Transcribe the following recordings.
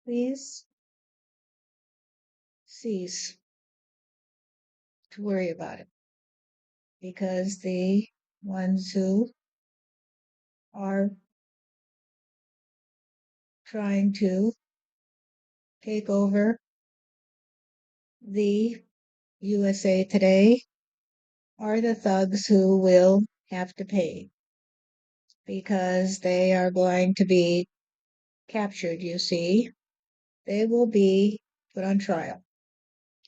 Please cease to worry about it, because the ones who are trying to take over the USA Today are the thugs who will have to pay, because they are going to be captured, you see. They will be put on trial,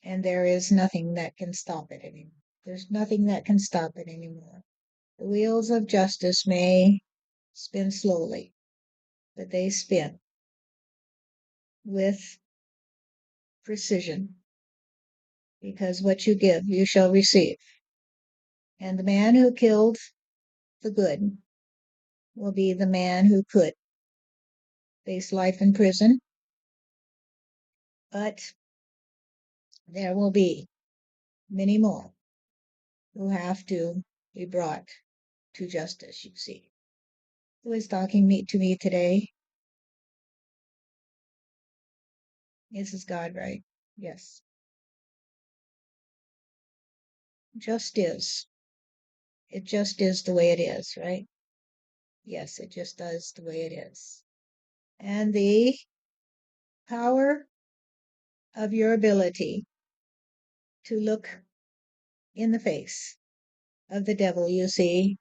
and there is nothing that can stop it anymore. There's nothing that can stop it anymore. The wheels of justice may spin slowly, but they spin with precision, because what you give, you shall receive. And the man who killed the good will be the man who could face life in prison, but there will be many more who have to be brought to justice, you see. Who is talking to me today? This is God, right? Yes. Just is. It just is the way it is, right? Yes, it just does the way it is. And the power of your ability to look in the face of the devil, you see,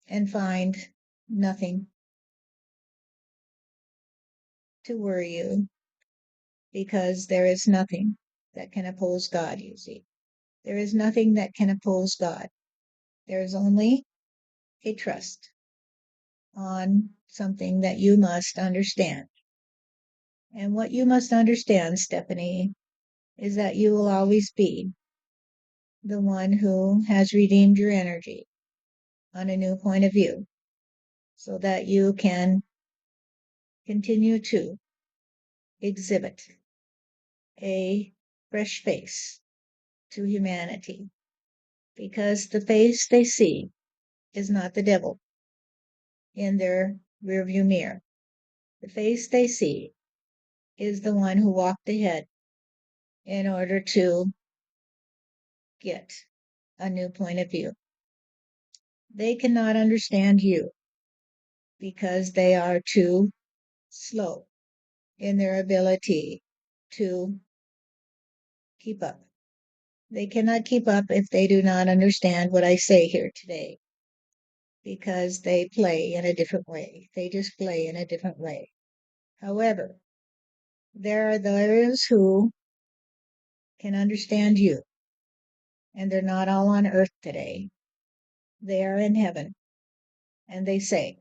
and find nothing to worry you, because there is nothing that can oppose God, you see. There is nothing that can oppose God. There is only a trust on something that you must understand. And what you must understand, Stephanie, is that you will always be the one who has redeemed your energy on a new point of view, so that you can continue to exhibit a fresh face to humanity, because the face they see is not the devil in their rearview mirror. The face they see is the one who walked ahead in order to get a new point of view. They cannot understand you, because they are too slow in their ability to keep up. They cannot keep up if they do not understand what I say here today, because they play in a different way. They just play in a different way. However, there are those who can understand you, and they're not all on earth today. They are in heaven, and they say,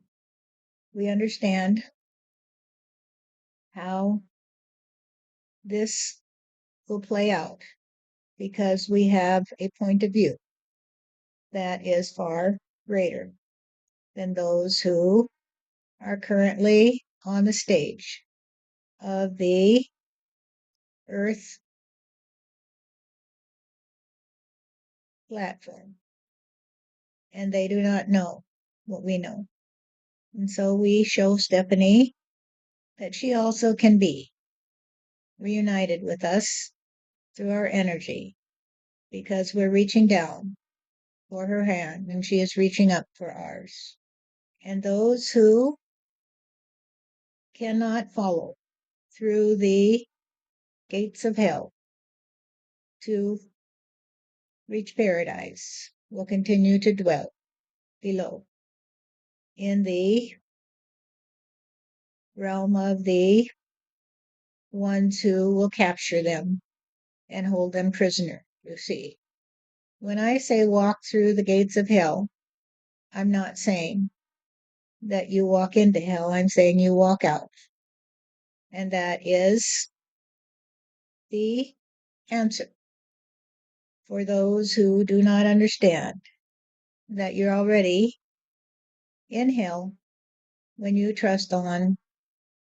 we understand how this will play out, because we have a point of view that is far greater than those who are currently on the stage of the earth platform, and they do not know what we know. And so we show Stephanie that she also can be reunited with us through our energy, because we're reaching down for her hand and she is reaching up for ours. And those who cannot follow through the gates of hell to reach paradise will continue to dwell below in the realm of the ones who will capture them and hold them prisoner, you see. When I say walk through the gates of hell, I'm not saying that you walk into hell, I'm saying you walk out. And that is the answer for those who do not understand that you're already in hell when you trust on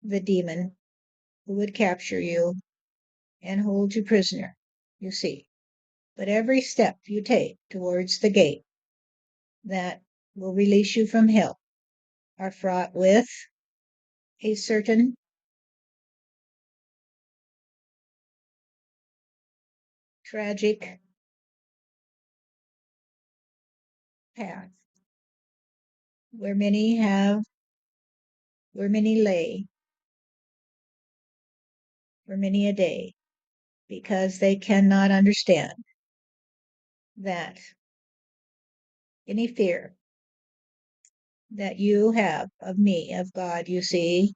the demon who would capture you and hold you prisoner, you see. But every step you take towards the gate that will release you from hell are fraught with a certain tragic path where many lay for many a day because they cannot understand that any fear that you have of me, of God, you see,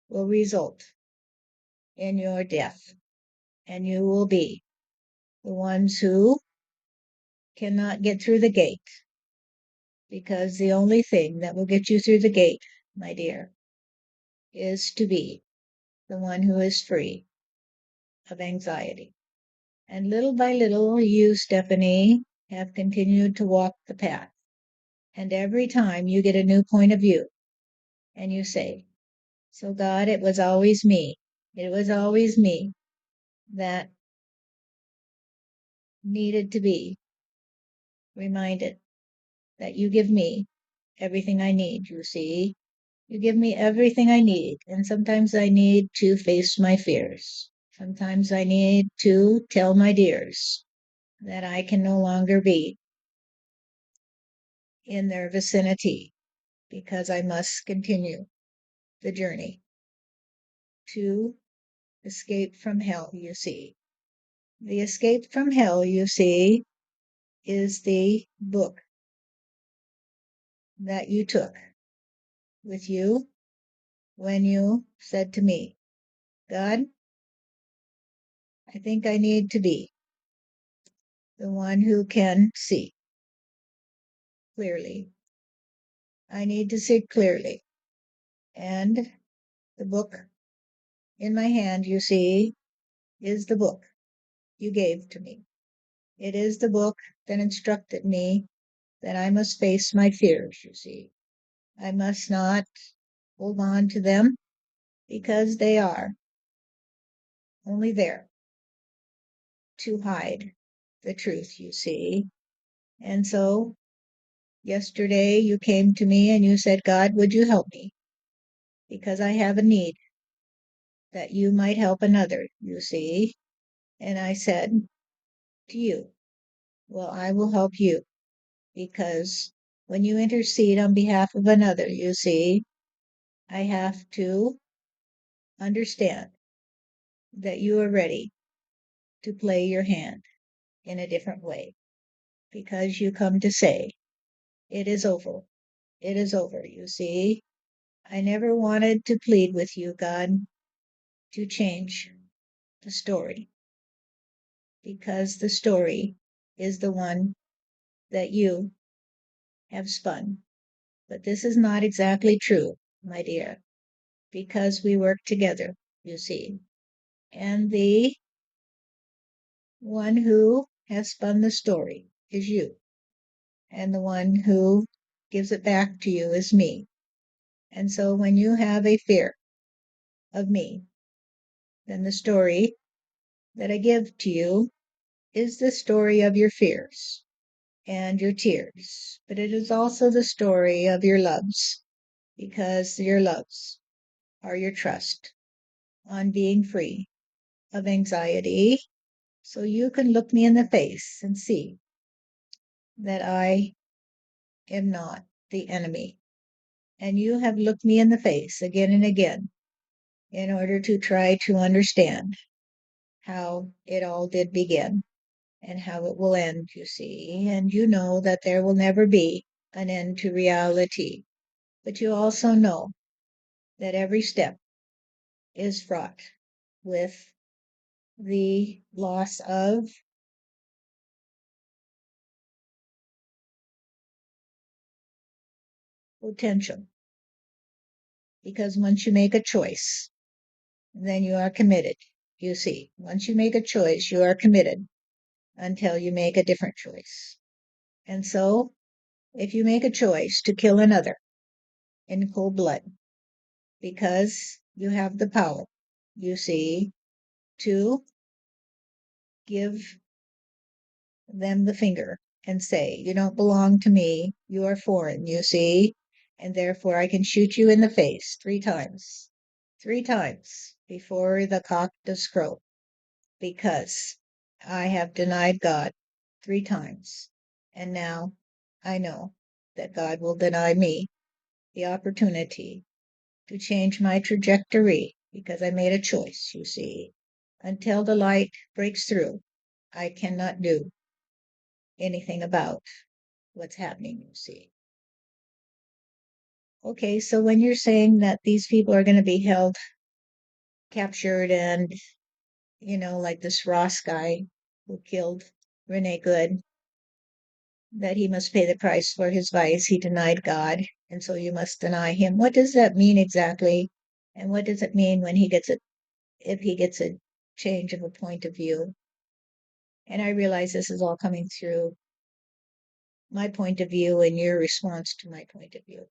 will result in your death. And you will be the ones who cannot get through the gate. Because the only thing that will get you through the gate, my dear, is to be the one who is free of anxiety. And little by little, you, Stephanie, have continued to walk the path. And every time you get a new point of view and you say, so God, it was always me. It was always me that needed to be reminded that you give me everything I need, you see. You give me everything I need. And sometimes I need to face my fears. Sometimes I need to tell my dears that I can no longer be in their vicinity because I must continue the journey to escape from hell, you see. The escape from hell, you see, is the book that you took with you when you said to me, God, I think I need to be the one who can see clearly. I need to see clearly. And the book in my hand, you see, is the book you gave to me. It is the book that instructed me that I must face my fears, you see. I must not hold on to them because they are only there to hide the truth, you see. And so yesterday you came to me and you said, God, would you help me? Because I have a need that you might help another, you see. And I said to you, well, I will help you because when you intercede on behalf of another, you see, I have to understand that you are ready to play your hand in a different way because you come to say, it is over. It is over, you see. I never wanted to plead with you, God, to change the story because the story is the one that you have spun. But this is not exactly true, my dear, because we work together, you see. And the one who has spun the story is you. And the one who gives it back to you is me. And so when you have a fear of me, then the story that I give to you is the story of your fears and your tears. But it is also the story of your loves, because your loves are your trust on being free of anxiety. So you can look me in the face and see that I am not the enemy. And you have looked me in the face again and again in order to try to understand how it all did begin and how it will end, you see. And you know that there will never be an end to reality. But you also know that every step is fraught with the loss of potential. Because once you make a choice, then you are committed. You see, once you make a choice, you are committed until you make a different choice. And so, if you make a choice to kill another in cold blood, because you have the power, you see, to give them the finger and say, you don't belong to me, you are foreign, you see, and therefore I can shoot you in the face 3 times before the cock does crow, because I have denied God 3 times, and now I know that God will deny me the opportunity to change my trajectory because I made a choice, you see. Until the light breaks through, I cannot do anything about what's happening, you see. Okay, so when you're saying that these people are going to be held captured and, like this Ross guy who killed Renee Good, that he must pay the price for his vice, he denied God, and so you must deny him. What does that mean exactly? And what does it mean when if he gets a change of a point of view? And I realize this is all coming through my point of view and your response to my point of view.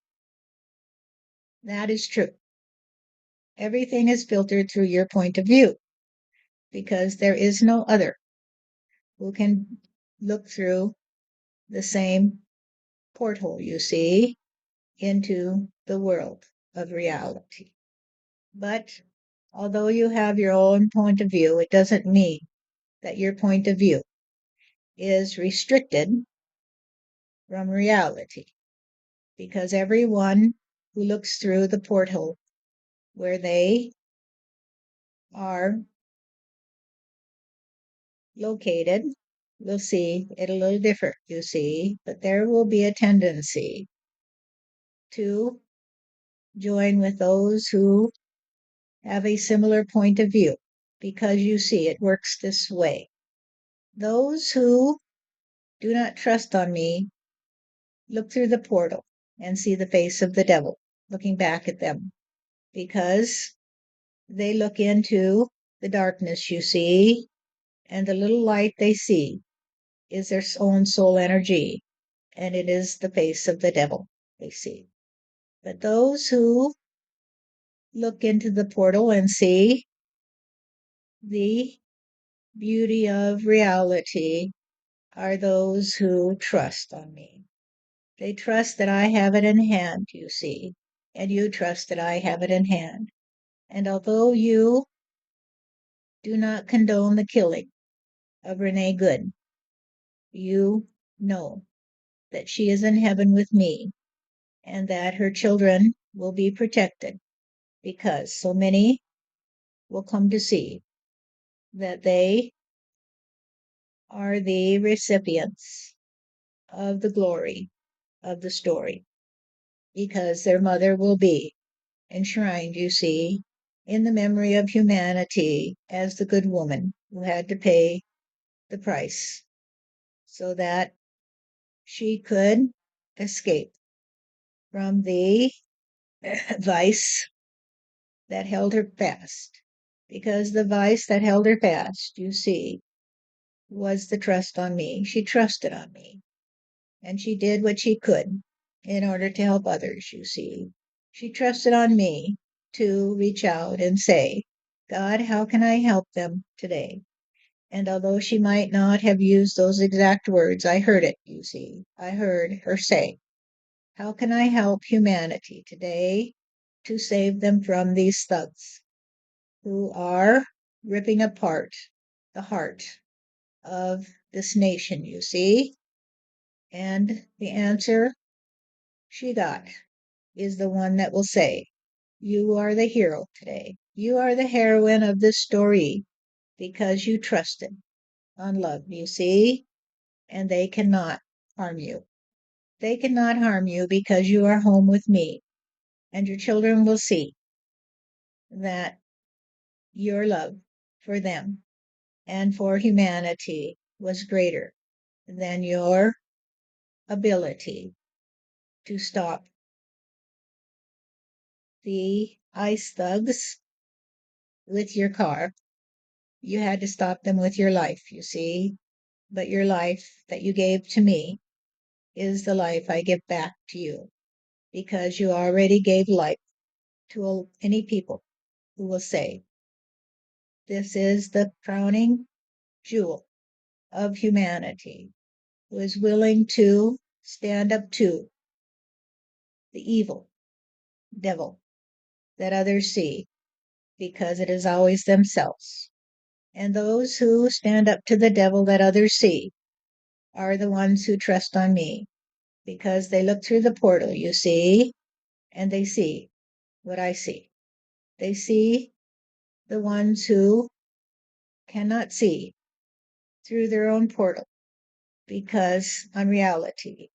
That is true. Everything is filtered through your point of view because there is no other who can look through the same porthole, you see, into the world of reality. But although you have your own point of view, it doesn't mean that your point of view is restricted from reality, because everyone who looks through the porthole where they are located will see it a little different, you see, but there will be a tendency to join with those who have a similar point of view, because you see it works this way. Those who do not trust on me look through the portal and see the face of the devil looking back at them, because they look into the darkness, you see, and the little light they see is their own soul energy, and it is the face of the devil they see. But those who look into the portal and see the beauty of reality are those who trust on me. They trust that I have it in hand, you see, and you trust that I have it in hand. And although you do not condone the killing of Renee Good, you know that she is in heaven with me and that her children will be protected, because so many will come to see that they are the recipients of the glory of the story, because their mother will be enshrined, you see, in the memory of humanity as the good woman who had to pay the price so that she could escape from the vice that held her fast. Because the vice that held her fast, you see, was the trust on me. She trusted on me, and she did what she could in order to help others, you see. She trusted on me to reach out and say, God, how can I help them today? And although she might not have used those exact words, I heard it, you see. I heard her say, how can I help humanity today to save them from these thugs who are ripping apart the heart of this nation, you see? And the answer she got is the one that will say, you are the hero today. You are the heroine of this story because you trusted on love, you see? And they cannot harm you. They cannot harm you because you are home with me, and your children will see that your love for them and for humanity was greater than your ability to stop the ice thugs with your car. You had to stop them with your life, you see. But your life that you gave to me is the life I give back to you, because you already gave life to any people who will say, this is the crowning jewel of humanity, who is willing to stand up to the evil devil that others see, because it is always themselves And those who stand up to the devil that others see are the ones who trust on me, because they look through the portal, you see, and they see what I see. They see the ones who cannot see through their own portal, because on reality,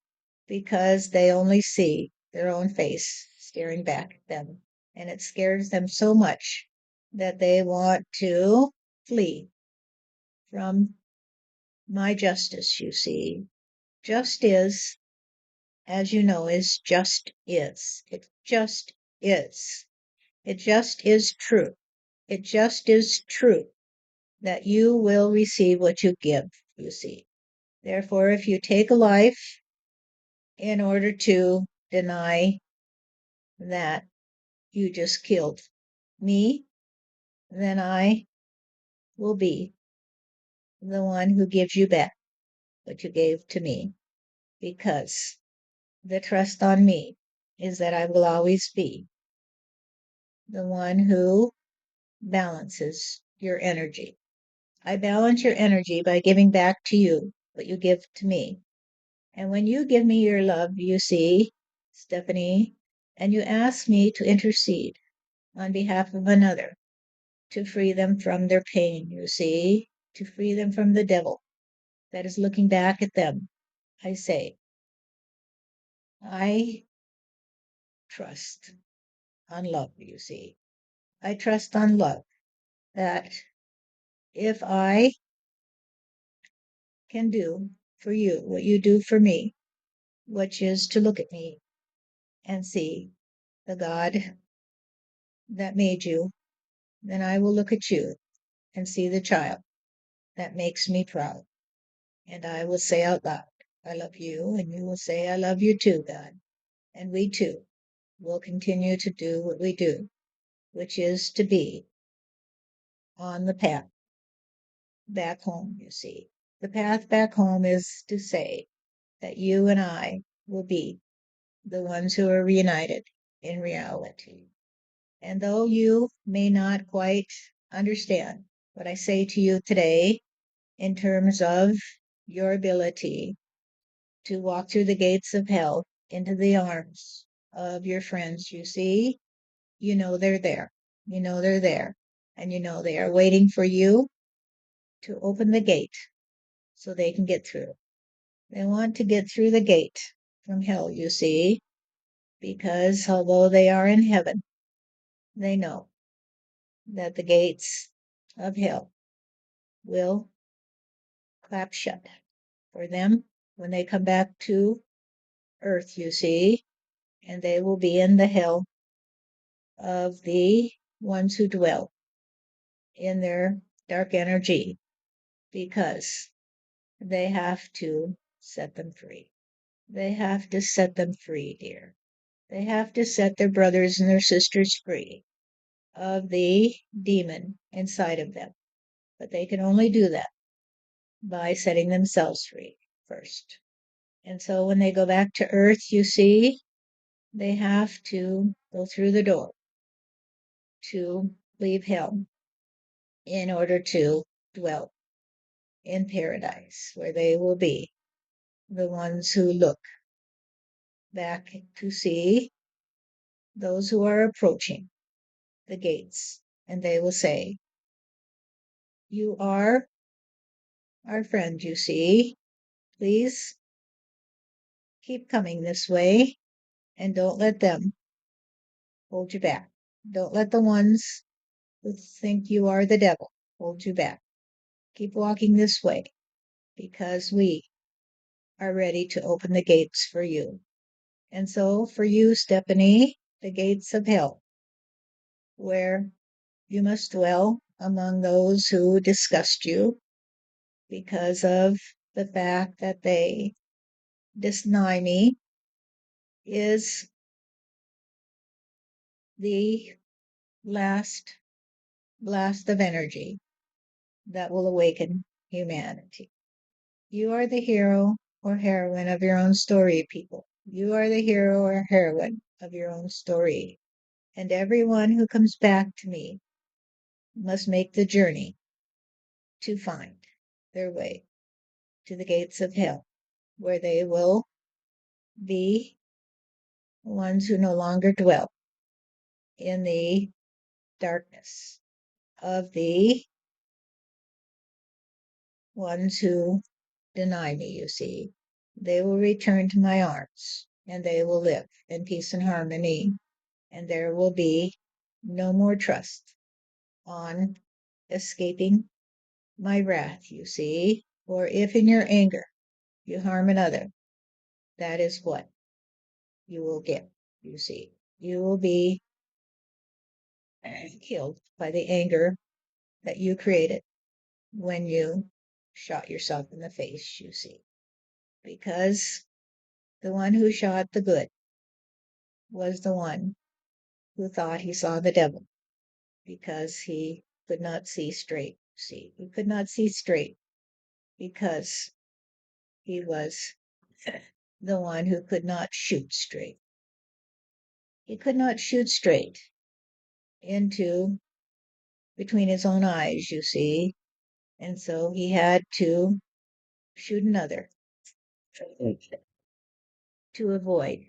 because they only see their own face staring back at them. And it scares them so much that they want to flee from my justice, you see. Just is, as you know, is just is. It just is. It just is true. It just is true that you will receive what you give, you see. Therefore, if you take a life in order to deny that you just killed me, then I will be the one who gives you back what you gave to me, because the trust on me is that I will always be the one who balances your energy. I balance your energy by giving back to you what you give to me. And when you give me your love, you see, Stephanie, and you ask me to intercede on behalf of another, to free them from their pain, you see, to free them from the devil that is looking back at them, I say, I trust on love, you see. I trust on love that if I can do for you what you do for me, which is to look at me and see the God that made you, then I will look at you and see the child that makes me proud. And I will say out loud, I love you, and you will say, I love you too, God. And we too will continue to do what we do, which is to be on the path back home, you see. The path back home is to say that you and I will be the ones who are reunited in reality. And though you may not quite understand what I say to you today in terms of your ability to walk through the gates of hell into the arms of your friends, you see, you know they're there. You know they're there. And you know they are waiting for you to open the gate so they can get through. They want to get through the gate from hell, you see, because although they are in heaven, they know that the gates of hell will clap shut for them when they come back to earth, you see, and they will be in the hell of the ones who dwell in their dark energy, because they have to set them free. They have to set them free, dear. They have to set their brothers and their sisters free of the demon inside of them. But they can only do that by setting themselves free first. And so when they go back to earth, you see, they have to go through the door to leave hell in order to dwell in paradise, where they will be the ones who look back to see those who are approaching the gates, and they will say, you are our friend, you see. Please keep coming this way, and don't let them hold you back. Don't let the ones who think you are the devil hold you back. Keep walking this way, because we are ready to open the gates for you. And so for you, Stephanie, the gates of hell, where you must dwell among those who disgust you because of the fact that they deny me, is the last blast of energy that will awaken humanity. You are the hero or heroine of your own story, people. You are the hero or heroine of your own story. And everyone who comes back to me must make the journey to find their way to the gates of hell, where they will be ones who no longer dwell in the darkness of the ones who deny me, you see. They will return to my arms, and they will live in peace and harmony, and there will be no more trust on escaping my wrath, you see. Or if in your anger you harm another, that is what you will get, you see. You will be killed by the anger that you created when you shot yourself in the face, you see. Because the one who shot the good was the one who thought he saw the devil, because he could not see straight. See, he could not see straight because he was the one who could not shoot straight. He could not shoot straight into between his own eyes, you see, and so he had to shoot another to avoid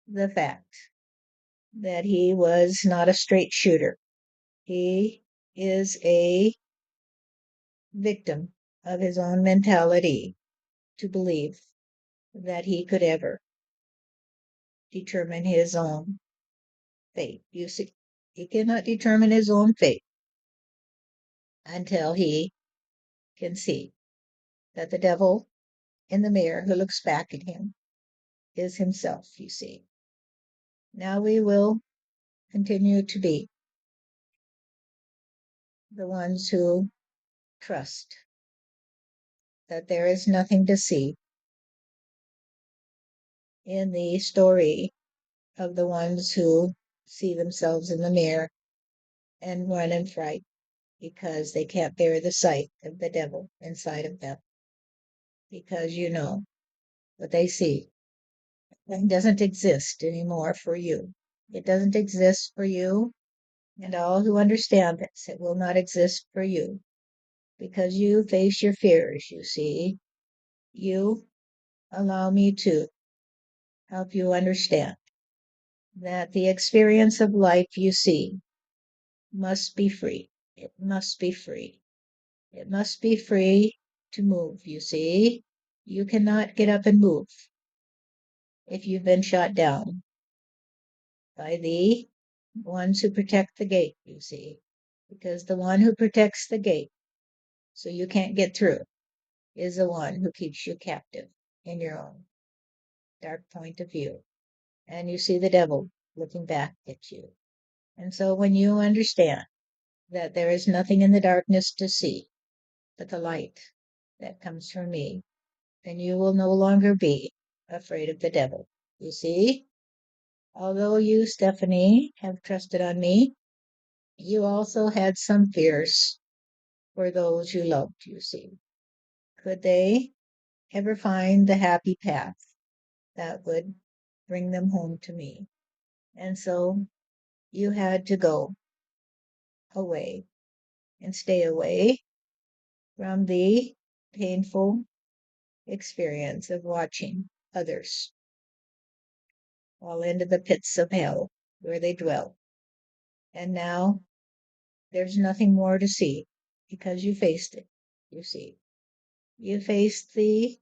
the fact that he was not a straight shooter. He is a victim of his own mentality to believe that he could ever determine his own fate. You see, he cannot determine his own fate until he can see that the devil in the mirror who looks back at him is himself, you see. Now we will continue to be the ones who trust that there is nothing to see in the story of the ones who see themselves in the mirror and run in fright because they can't bear the sight of the devil inside of them. Because you know what they see doesn't exist anymore for you. It doesn't exist for you, and all who understand this, it will not exist for you. Because you face your fears, you see. You allow me to help you understand that the experience of life you see must be free. It must be free. It must be free to move, you see. You cannot get up and move if you've been shot down by the ones who protect the gate, you see. Because the one who protects the gate so you can't get through is the one who keeps you captive in your own dark point of view. And you see the devil looking back at you. And so when you understand that there is nothing in the darkness to see but the light that comes from me, then you will no longer be afraid of the devil. You see, although you, Stephanie, have trusted on me, you also had some fears for those you loved, you see. Could they ever find the happy path that would bring them home to me? And so you had to go away and stay away from the painful experience of watching others fall into the pits of hell where they dwell. And now there's nothing more to see because you faced it, you see. You faced the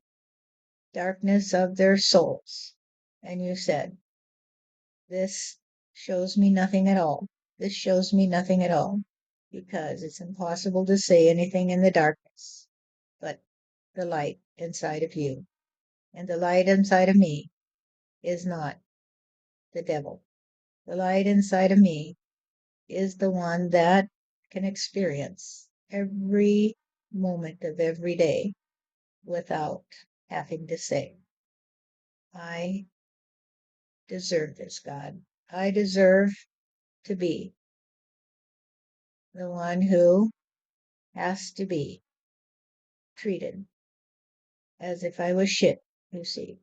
darkness of their souls, and you said, this shows me nothing at all. This shows me nothing at all, because it's impossible to say anything in the darkness but the light inside of you. And the light inside of me is not the devil. The light inside of me is the one that can experience every moment of every day without having to say, I deserve this, God. I deserve to be the one who has to be treated as if I was shit, you see.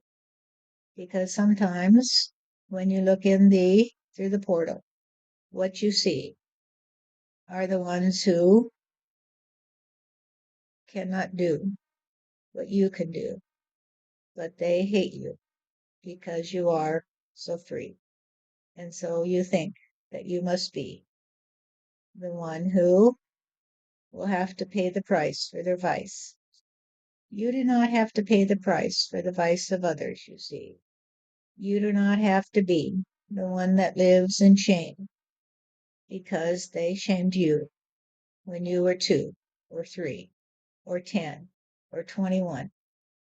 Because sometimes when you look through the portal, what you see are the ones who cannot do what you can do, but they hate you because you are so free. And so you think that you must be the one who will have to pay the price for their vice. You do not have to pay the price for the vice of others, you see. You do not have to be the one that lives in shame because they shamed you when you were 2 or 3 or 10 or 21,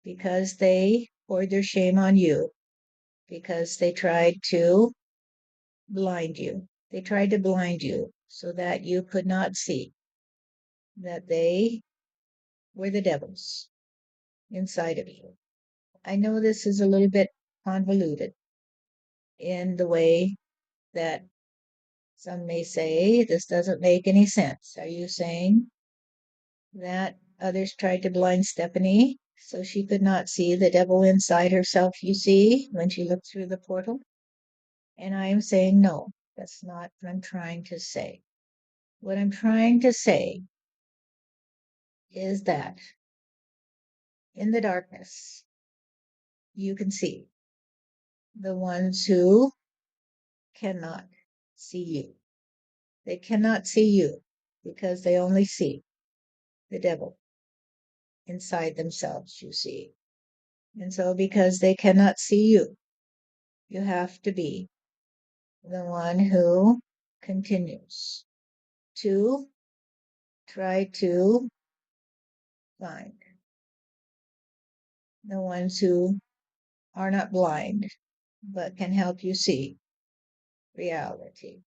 because they poured their shame on you, because they tried to blind you. They tried to blind you so that you could not see that they were the devils inside of you. I know this is a little bit convoluted in the way that some may say this doesn't make any sense. Are you saying that others tried to blind Stephanie so she could not see the devil inside herself, you see, when she looked through the portal? And I am saying no, that's not what I'm trying to say. What I'm trying to say is that in the darkness, you can see the ones who cannot see you. They cannot see you because they only see the devil inside themselves, you see. And so, because they cannot see you, you have to be the one who continues to try to find the ones who are not blind but can help you see reality.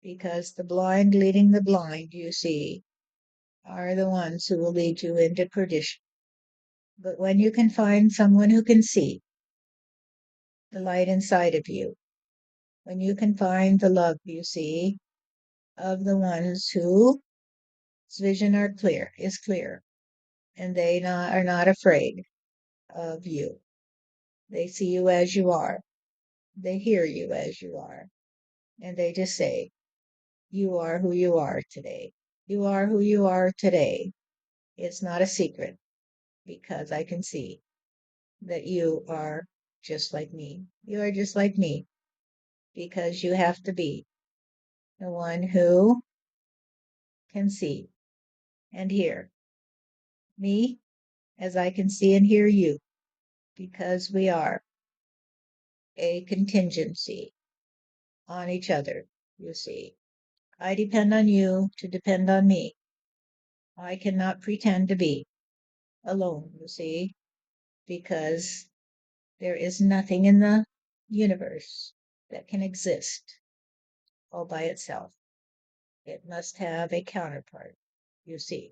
Because the blind leading the blind, you see, are the ones who will lead you into perdition. But when you can find someone who can see the light inside of you, when you can find the love, you see, of the ones whose vision is clear, and they are not afraid of you. They see you as you are. They hear you as you are. And they just say, you are who you are today. You are who you are today. It's not a secret because I can see that you are just like me. You are just like me because you have to be the one who can see and hear me as I can see and hear you, because we are a contingency on each other, you see. I depend on you to depend on me. I cannot pretend to be alone, you see, because there is nothing in the universe that can exist all by itself. It must have a counterpart, you see.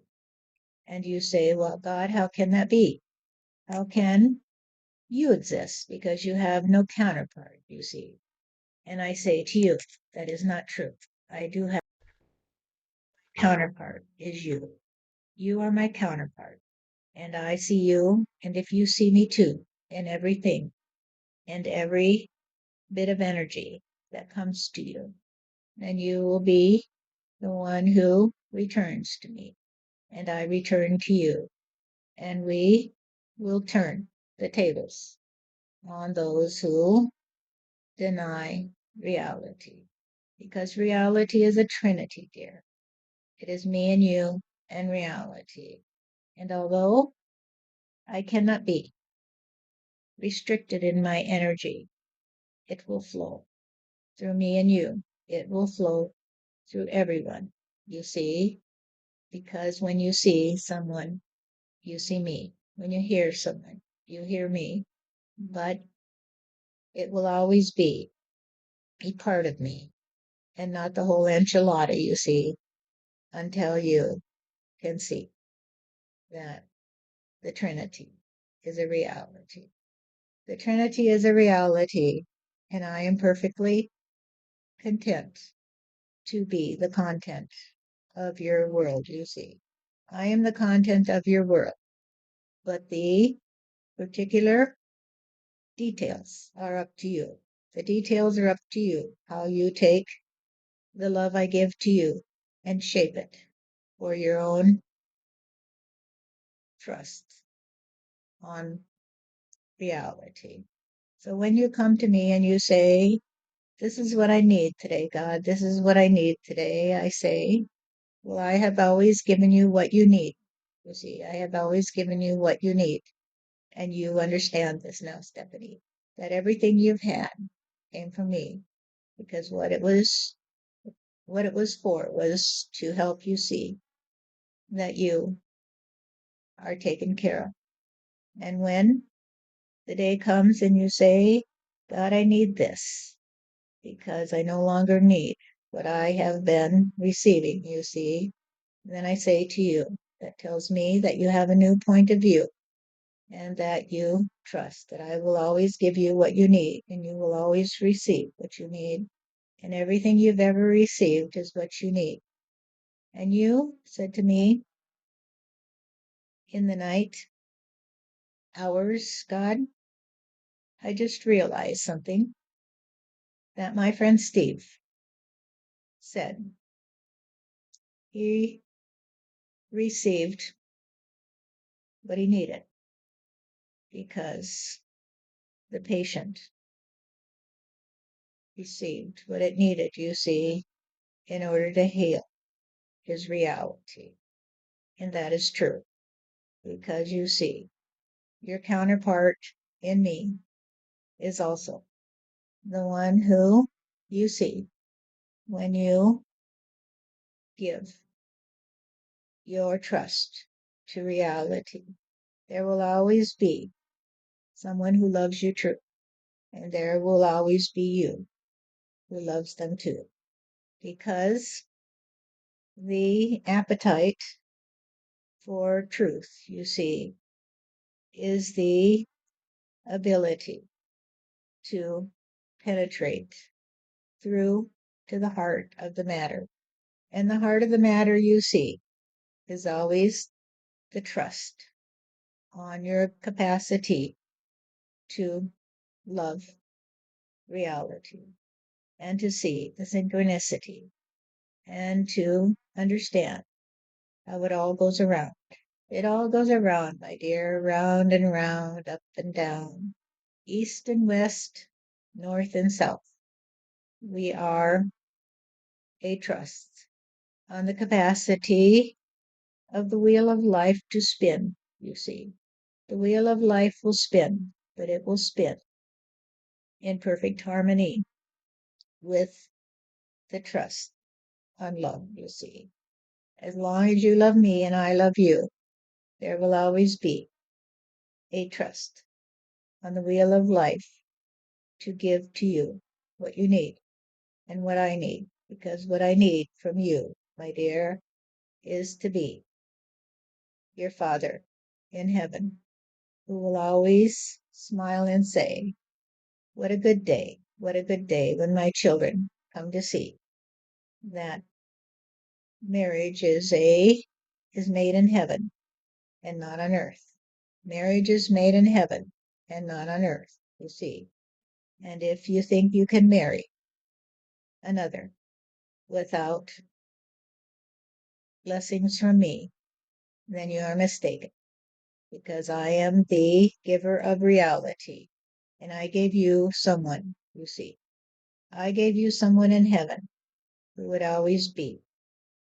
And you say, well, God, how can that be? How can you exist? Because you have no counterpart, you see. And I say to you, that is not true. I do have a counterpart, is you. You are my counterpart. And I see you, and if you see me too, in everything, and every bit of energy that comes to you, then you will be the one who returns to me, and I return to you, and we will turn the tables on those who deny reality. Because reality is a trinity, dear. It is me and you and reality. And although I cannot be restricted in my energy, it will flow through me and you. It will flow through everyone, you see, because when you see someone, you see me. When you hear someone, you hear me. But it will always be a part of me and not the whole enchilada, you see, until you can see that the Trinity is a reality. The Trinity is a reality, and I am perfectly content to be the content of your world, you see. I am the content of your world, but the particular details are up to you. The details are up to you, how you take the love I give to you and shape it for your own trust on reality. So when you come to me and you say, this is what I need today, God, this is what I need today, I say, well, I have always given you what you need. You see, I have always given you what you need. And you understand this now, Stephanie, that everything you've had came from me, because what it was for was to help you see that you are taken care of. And when the day comes and you say, God, I need this because I no longer need what I have been receiving, you see, then I say to you, that tells me that you have a new point of view and that you trust that I will always give you what you need and you will always receive what you need. And everything you've ever received is what you need. And you said to me in the night hours, God, I just realized something that my friend Steve said. He received what he needed because the patient received what it needed, you see, in order to heal his reality. And that is true because you see, your counterpart in me is also the one who you see when you give your trust to reality. There will always be someone who loves you true, and there will always be you who loves them too. Because the appetite for truth, you see, is the ability to penetrate through to the heart of the matter. And the heart of the matter, you see, is always the trust on your capacity to love reality and to see the synchronicity and to understand how it all goes around. It all goes around, my dear, round and round, up and down, east and west, north and south. We are a trust on the capacity of the wheel of life to spin, you see. The wheel of life will spin, but it will spin in perfect harmony with the trust on love, you see. As long as you love me and I love you, there will always be a trust on the wheel of life to give to you what you need and what I need. Because what I need from you, my dear, is to be your Father in heaven, who will always smile and say, what a good day when my children come to see that marriage is made in heaven and not on earth. Marriage is made in heaven and not on earth, you see. And if you think you can marry another without blessings from me, then you are mistaken, because I am the giver of reality, and I gave you someone, you see. I gave you someone in heaven who would always be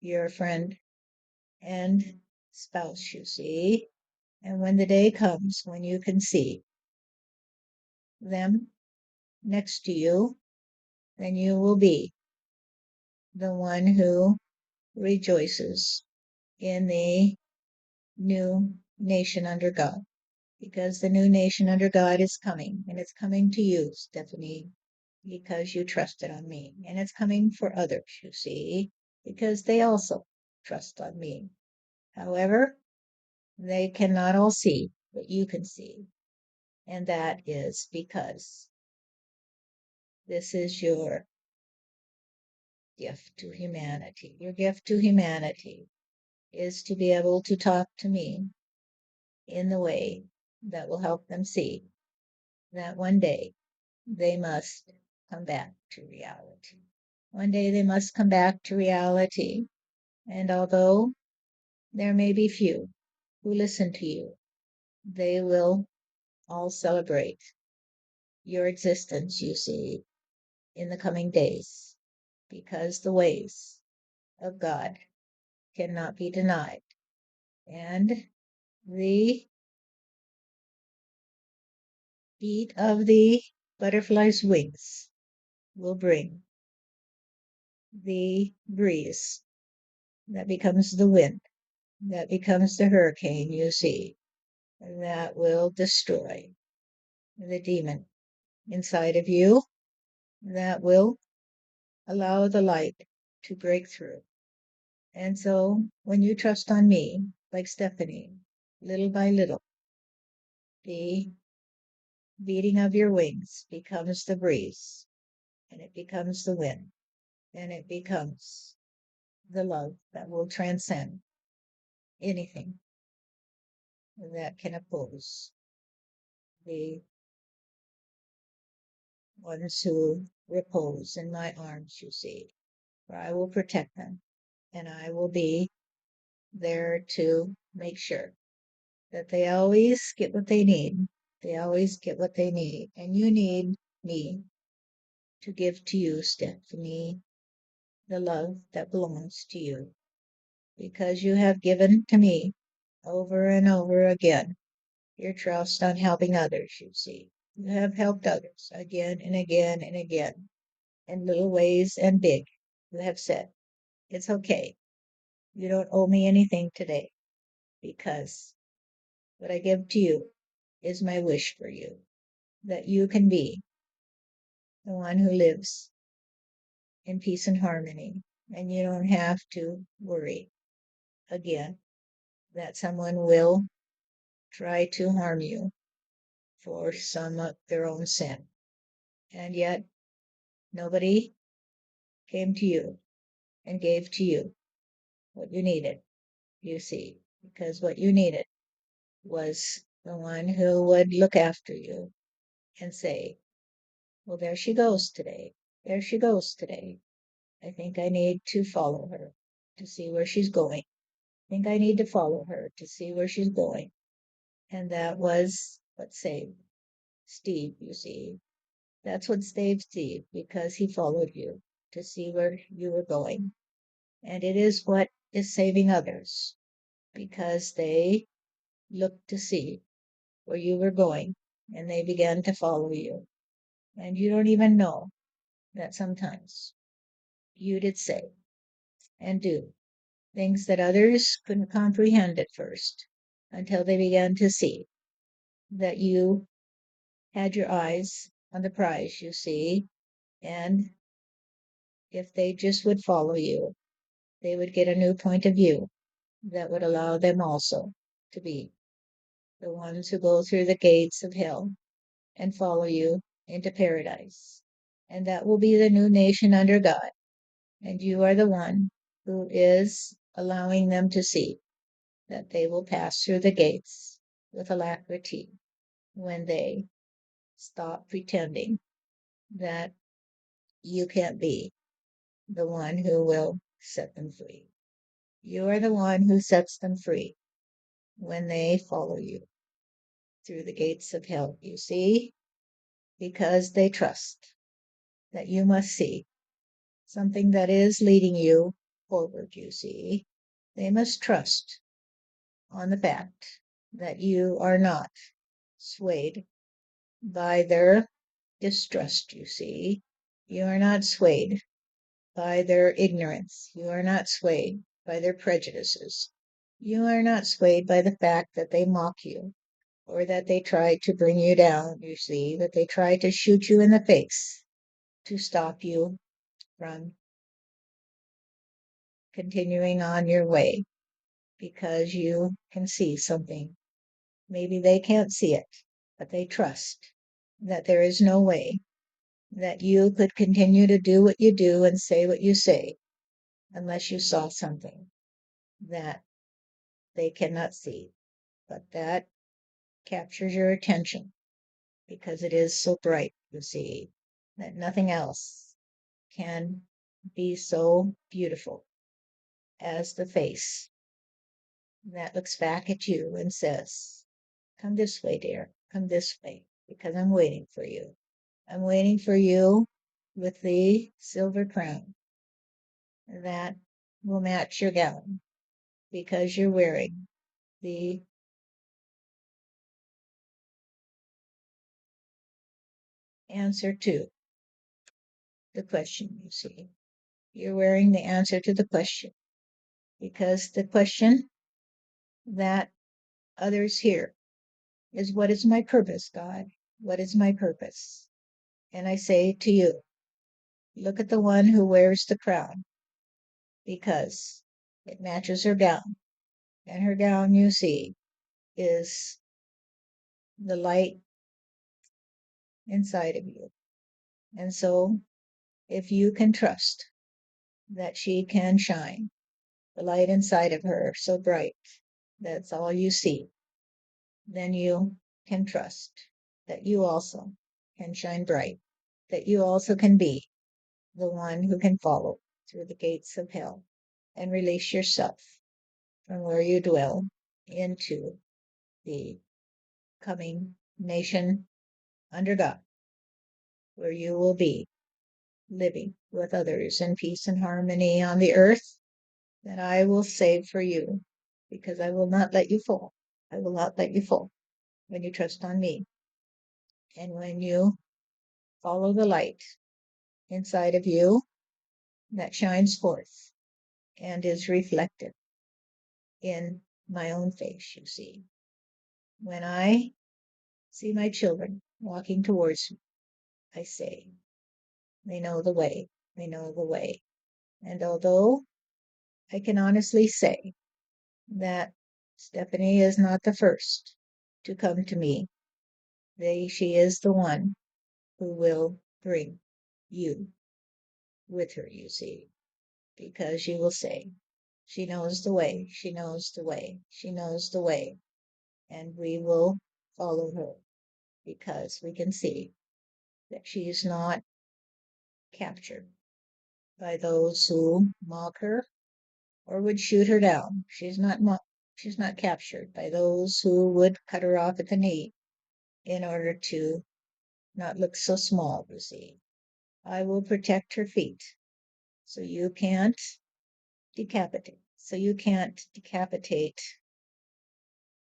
your friend and spouse, you see. And when the day comes when you can see them next to you, then you will be the one who rejoices in the new nation under God. Because the new nation under God is coming, and it's coming to you, Stephanie, because you trusted on me. And it's coming for others, you see, because they also trust on me. However, they cannot all see what you can see. And that is because this is your gift to humanity. Your gift to humanity is to be able to talk to me in the way that will help them see that one day they must come back to reality. One day they must come back to reality. And although there may be few who listen to you, they will all celebrate your existence, you see, in the coming days, because the ways of God cannot be denied. And the beat of the butterfly's wings will bring the breeze that becomes the wind, that becomes the hurricane, you see, that will destroy the demon inside of you, that will allow the light to break through. And so when you trust on me, like Stephanie, little by little, the beating of your wings becomes the breeze, and it becomes the wind, and it becomes the love that will transcend anything that can oppose the ones who repose in my arms, you see. For I will protect them, and I will be there to make sure that they always get what they need. They always get what they need. And you need me to give to you, Stephanie, the love that belongs to you, because you have given to me over and over again your trust on helping others, you see. You have helped others again and again and again, in little ways and big. You have said, it's okay. You don't owe me anything today, because what I give to you is my wish for you, that you can be the one who lives in peace and harmony, and you don't have to worry again that someone will try to harm you for some of their own sin. And yet, nobody came to you and gave to you what you needed, you see, because what you needed was the one who would look after you and say, well, there she goes today. There she goes today. I think I need to follow her to see where she's going. I think I need to follow her to see where she's going. And that was what saved Steve, you see. That's what saved Steve, because he followed you to see where you were going. And it is what is saving others, because they looked to see where you were going and they began to follow you. And you don't even know that sometimes you did say and do things that others couldn't comprehend at first, until they began to see that you had your eyes on the prize, you see, and if they just would follow you, they would get a new point of view that would allow them also to be the ones who go through the gates of hell and follow you into paradise. And that will be the new nation under God. And you are the one who is allowing them to see that they will pass through the gates with alacrity when they stop pretending that you can't be the one who will set them free. You are the one who sets them free when they follow you through the gates of hell, you see, because they trust that you must see something that is leading you forward, you see. They must trust on the fact that you are not swayed by their distrust, you see. You are not swayed by their ignorance. You are not swayed by their prejudices. You are not swayed by the fact that they mock you, or that they try to bring you down, you see, that they try to shoot you in the face to stop you from continuing on your way, because you can see something. Maybe they can't see it, but they trust that there is no way that you could continue to do what you do and say what you say unless you saw something that they cannot see, but that captures your attention because it is so bright, you see, that nothing else can be so beautiful as the face that looks back at you and says, come this way, dear, come this way, because I'm waiting for you. I'm waiting for you with the silver crown that will match your gown because you're wearing the answer to the question, you see. You're wearing the answer to the question because the question that others hear is, what is my purpose, God? What is my purpose? And I say to you, look at the one who wears the crown because it matches her gown. And her gown, you see, is the light inside of you. And so, if you can trust that she can shine, the light inside of her so bright, that's all you see, then you can trust that you also can shine bright, that you also can be the one who can follow through the gates of hell and release yourself from where you dwell into the coming nation under God, where you will be living with others in peace and harmony on the earth that I will save for you, because I will not let you fall. I will not let you fall when you trust on me and when you follow the light inside of you that shines forth and is reflected in my own face, you see. When I see my children walking towards me, I say, they know the way, they know the way. And although I can honestly say that Stephanie is not the first to come to me, she is the one who will bring you with her, you see, because you will say, she knows the way, she knows the way, she knows the way, and we will follow her because we can see that she is not captured by those who mock her or would shoot her down. She's not captured by those who would cut her off at the knee in order to not look so small, you see. I will protect her feet so you can't decapitate. So you can't decapitate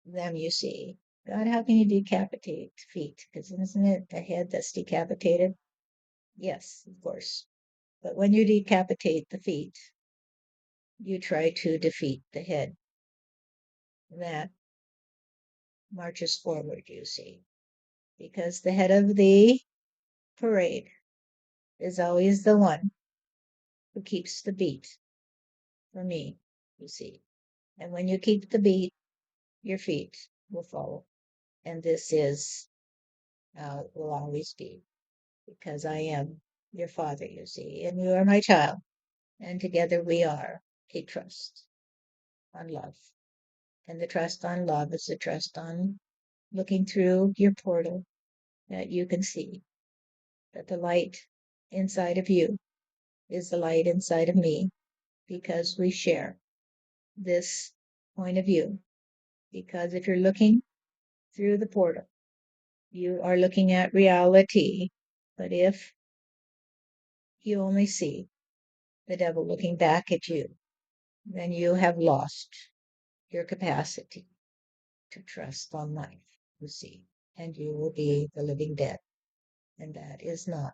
them, you see. God, how can you decapitate feet? Because isn't it the head that's decapitated? Yes, of course. But when you decapitate the feet, you try to defeat the head that marches forward, you see. Because the head of the parade is always the one who keeps the beat for me, you see. And when you keep the beat, your feet will follow. And this is how it will always be, because I am your father, you see, and you are my child. And together we are a trust on love. And the trust on love is the trust on looking through your portal that you can see that the light inside of you is the light inside of me because we share this point of view. Because if you're looking through the portal, you are looking at reality. But if you only see the devil looking back at you, then you have lost your capacity to trust on life, you see, and you will be the living dead. And that is not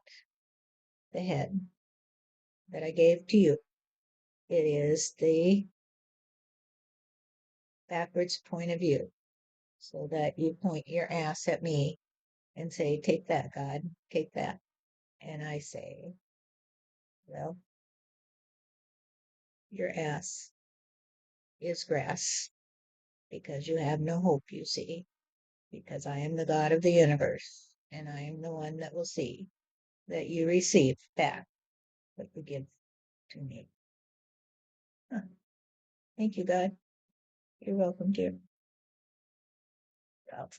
the head that I gave to you. It is the backwards point of view, so that you point your ass at me and say, take that, God, take that. And I say, well, your ass is grass because you have no hope, you see, because I am the God of the universe and I am the one that will see that you receive back what you give to me. Huh. Thank you, God. You're welcome, dear. Well,